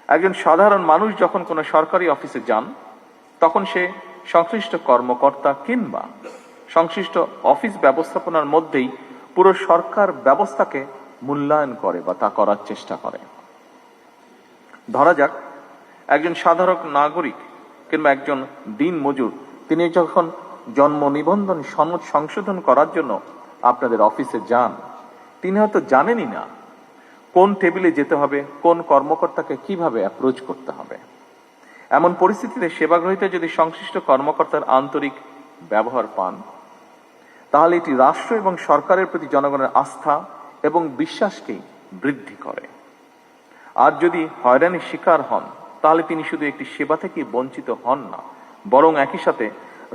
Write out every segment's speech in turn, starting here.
একজন সাধারণ মানুষ যখন কোনো সরকারি অফিসে যান তখন সে সংশ্লিষ্ট কর্মকর্তা কিংবা সংশ্লিষ্ট অফিস ব্যবস্থাপনার মধ্যেই পুরো সরকার ব্যবস্থাকে মূল্যায়ন করে বা তা করার চেষ্টা করে। ধরা যাক একজন সাধারণ নাগরিক কিংবা একজন দিন মজুর তিনি যখন জন্ম নিবন্ধন সনদ সংশোধন করার জন্য আপনাদের অফিসে যান, তিনি হয়তো জানেনই না কোন টেবিলে যেতে হবে, কোন কর্মকর্তাকে কিভাবে অ্যাপ্রোচ করতে হবে। এমন পরিস্থিতিতে সেবাগ্রহীতা যদি সংশ্লিষ্ট কর্মকর্তার আন্তরিক ব্যবহার পান, তাহলে এটি রাষ্ট্র এবং সরকারের প্রতি জনগণের আস্থা এবং বিশ্বাসকেই বৃদ্ধি করে। আর যদি হয়রানির শিকার হন, তাহলে তিনি শুধু একটি সেবা থেকে বঞ্চিত হন না, বরং একই সাথে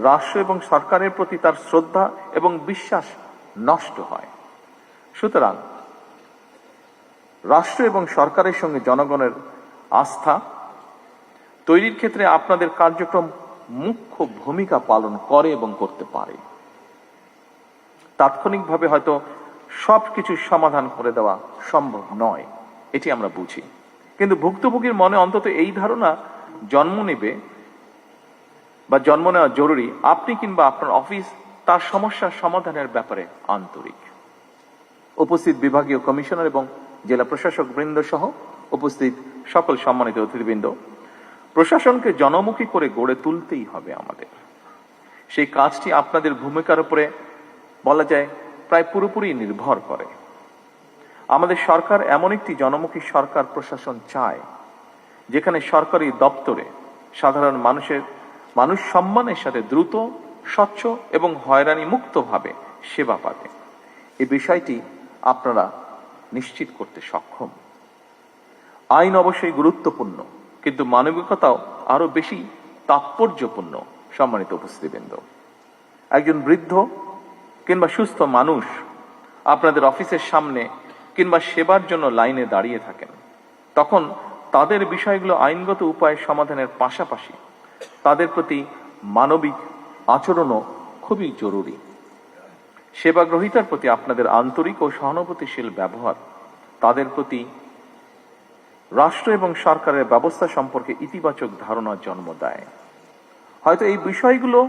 রাষ্ট্র এবং সরকারের প্রতি তার শ্রদ্ধা এবং বিশ্বাস নষ্ট হয়। সুতরাং রাষ্ট্র এবং সরকারের সঙ্গে জনগণের আস্থা তৈরির ক্ষেত্রে আপনাদের কার্যক্রম মুখ্য ভূমিকা পালন করে এবং করতে পারে। তাৎক্ষণিকভাবে হয়তো সবকিছু সমাধান করে দেওয়া সম্ভব নয়, এটি আমরা বুঝি, কিন্তু ভুক্তভোগীর মনে অন্তত এই ধারণা জন্ম নেবে বা জন্ম নেওয়া জরুরি আপনি কিংবা আপনার অফিস তার সমস্যার সমাধানের ব্যাপারে আন্তরিক। উপস্থিত বিভাগীয় কমিশনার এবং জেলা প্রশাসক বৃন্দ সহ উপস্থিত সকল সম্মানিত অতিথিবৃন্দ, প্রশাসনকে জনমুখী করে গড়ে তুলতেই হবে আমাদের। সেই কাজটি আপনাদের ভূমিকার উপরে বলা যায় প্রায় পুরোপুরি নির্ভর করে। আমাদের সরকার এমন একটি জনমুখী সরকার প্রশাসন চায় যেখানে সরকারি দপ্তরে সাধারণ মানুষ সম্মানের সাথে দ্রুত, স্বচ্ছ এবং হয়রানি মুক্তভাবে সেবা পাবে। এই বিষয়টি আপনারা নিশ্চিত করতে সক্ষম। আইন অবশ্যই গুরুত্বপূর্ণ, কিন্তু মানবিকতাও আরো বেশি তাৎপর্যপূর্ণ। সম্মানিত উপস্থিতিবৃন্দ, একজন বৃদ্ধ কিংবা সুস্থ মানুষ আপনাদের অফিসের সামনে কিংবা সেবার জন্য লাইনে দাঁড়িয়ে থাকেন, তখন তাদের বিষয়গুলো আইনগত উপায়ে সমাধানের পাশাপাশি তাদের প্রতি মানবিক আচরণও খুবই জরুরি। সেবাগ্রহীতার প্রতি আপনাদের আন্তরিক ও সহানুভূতিশীল ব্যবহার তাদের প্রতি রাষ্ট্র এবং সরকারের ব্যবস্থা সম্পর্কে ইতিবাচক ধারণার জন্ম দেয়। হয়তো এই বিষয়গুলো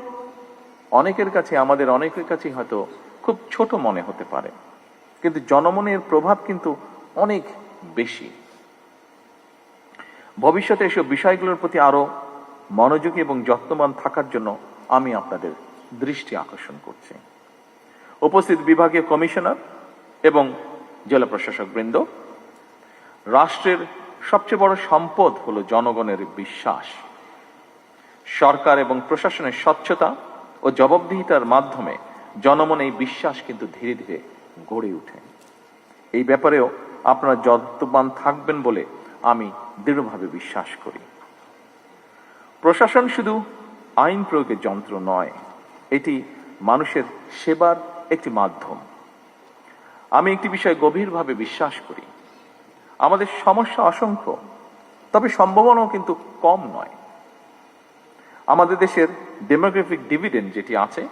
আমাদের অনেকের কাছে হয়তো খুব ছোট মনে হতে পারে, কিন্তু জনমনের প্রভাব কিন্তু অনেক বেশি। ভবিষ্যতে এসব বিষয়গুলোর প্রতি আরো মনোযোগী এবং যত্নবান থাকার জন্য আমি আপনাদের দৃষ্টি আকর্ষণ করছি। উপস্থিত বিভাগীয় কমিশনার এবং জেলা প্রশাসক বৃন্দ, রাষ্ট্রের সবচেয়ে বড় সম্পদ হলো জনগণের বিশ্বাস। সরকার এবং প্রশাসনের স্বচ্ছতা ও জবাবদিহিতার মাধ্যমে জনমনে এই বিশ্বাস কিন্তু ধীরে ধীরে গড়ে ওঠে। এই ব্যাপারেও আপনারা যত্নবান থাকবেন বলে আমি দৃঢ়ভাবে বিশ্বাস করি। প্রশাসন শুধু আইন প্রয়োগের যন্ত্র নয়, এটি মানুষের সেবার একটি মাধ্যম। আমি একটি বিষয়ে গভীরভাবে বিশ্বাস করি, আমাদের সমস্যা অসংখ্য, তবে সম্ভাবনাও কিন্তু কম নয়। আমাদের দেশের ডেমোগ্রাফিক ডিভিডেন্ড যেটি আছে,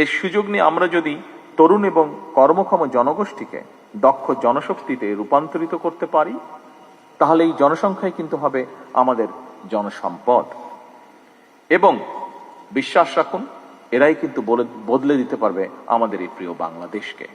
এর সুযোগ নিয়ে আমরা যদি তরুণ এবং কর্মক্ষম জনগোষ্ঠীকে দক্ষ জনশক্তিতে রূপান্তরিত করতে পারি, তাহলে এই জনসংখ্যাই কিন্তু হবে আমাদের জনসম্পদ। এবং বিশ্বাস রাখুন, এরাই কিন্তু বদলে দিতে পারবে আমাদের এই প্রিয় বাংলাদেশকে।